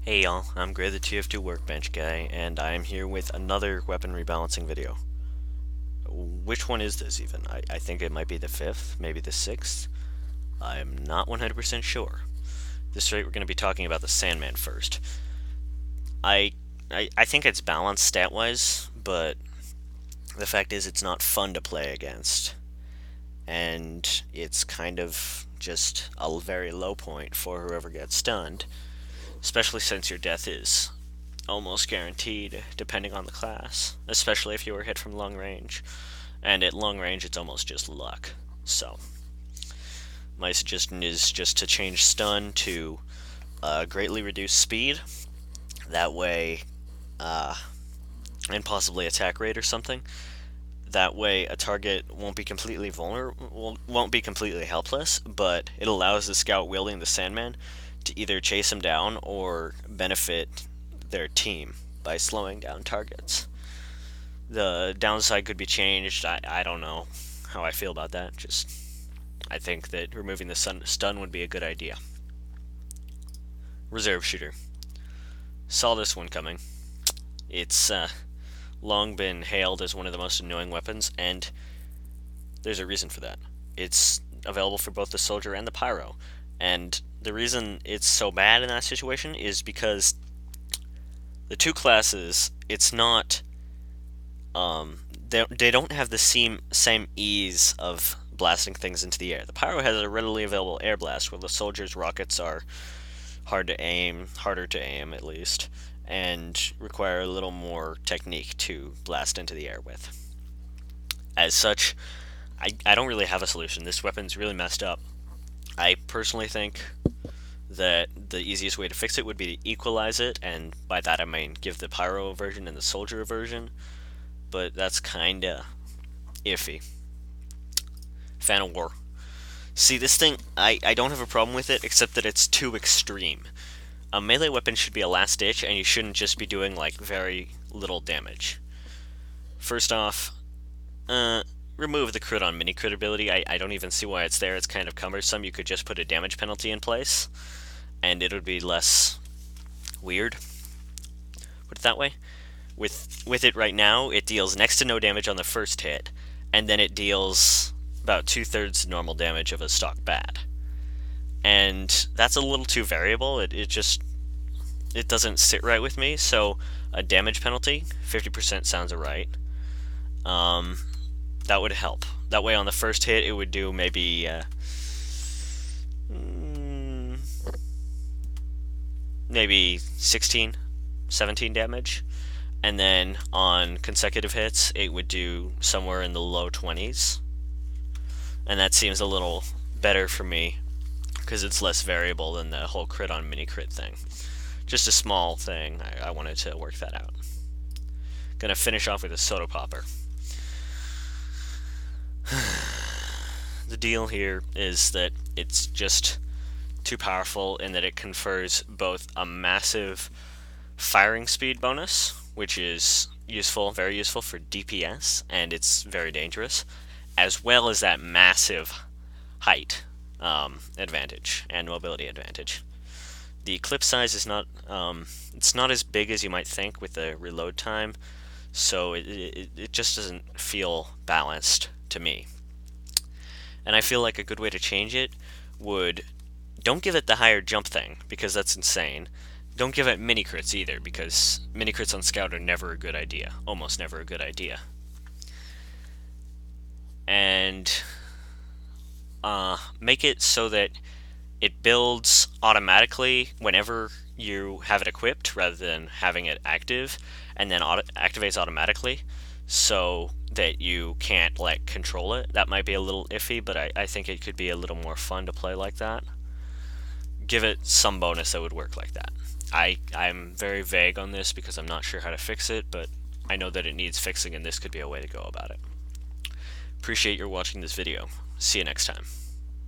Hey y'all, I'm Gray the TF2 Workbench guy, and I'm here with another weapon rebalancing video. Which one is this even? I think it might be the 5th, maybe the 6th. I'm not 100% sure. This rate we're going to be talking about the Sandman first. I, I think it's balanced stat-wise, but the fact is it's not fun to play against. And it's kind of just a very low point for whoever gets stunned, especially since your death is almost guaranteed depending on the class, especially if you were hit from long range. And at long range, it's almost just luck. So, my suggestion is just to change stun to greatly reduce speed. That way, and possibly attack rate or something. That way, a target won't be completely vulnerable, won't be completely helpless, but it allows the scout wielding the Sandman to either chase him down or benefit their team by slowing down targets. The downside could be changed. I don't know how I feel about that. I think that removing the stun would be a good idea. Reserve shooter. Saw this one coming. It's long been hailed as one of the most annoying weapons, and there's a reason for that. It's available for both the soldier and the pyro, and the reason it's so bad in that situation is because the two classes, it's not, they don't have the same ease of blasting things into the air. The pyro has a readily available air blast, while the soldier's rockets are harder to aim at least, and require a little more technique to blast into the air with. As such, I don't really have a solution. This weapon's really messed up. I personally think that the easiest way to fix it would be to equalize it, and by that I mean give the pyro a version and the soldier a version, but that's kinda iffy. Fan of War. See, this thing, I don't have a problem with it, except that it's too extreme. A melee weapon should be a last ditch, and you shouldn't just be doing, like, very little damage. First off, remove the crit on mini crit ability. I don't even see why it's there. It's kind of cumbersome. You could just put a damage penalty in place, and it would be less weird. Put it that way. With it right now, it deals next to no damage on the first hit, and then it deals about 2/3 normal damage of a stock bat. And that's a little too variable. It doesn't sit right with me. So a damage penalty, 50% sounds alright. That would help. That way on the first hit it would do maybe maybe 16, 17 damage. And then on consecutive hits it would do somewhere in the low 20s. And that seems a little better for me because it's less variable than the whole crit on mini crit thing. Just a small thing. I wanted to work that out. Gonna finish off with a soda popper. The deal here is that it's just too powerful in that it confers both a massive firing speed bonus, which is useful, very useful for DPS, and it's very dangerous, as well as that massive height advantage and mobility advantage. The clip size is not, it's not as big as you might think with the reload time, so it just doesn't feel balanced to me. And I feel like a good way to change it would, don't give it the higher jump thing, because that's insane. Don't give it mini crits either, because mini crits on Scout are never a good idea. Almost never a good idea. And make it so that it builds automatically whenever you have it equipped, rather than having it active, and then activates automatically, so that you can't, like, control it. That might be a little iffy, but I think it could be a little more fun to play like that. Give it some bonus that would work like that. I'm very vague on this because I'm not sure how to fix it, but I know that it needs fixing, and this could be a way to go about it. Appreciate your watching this video. See you next time.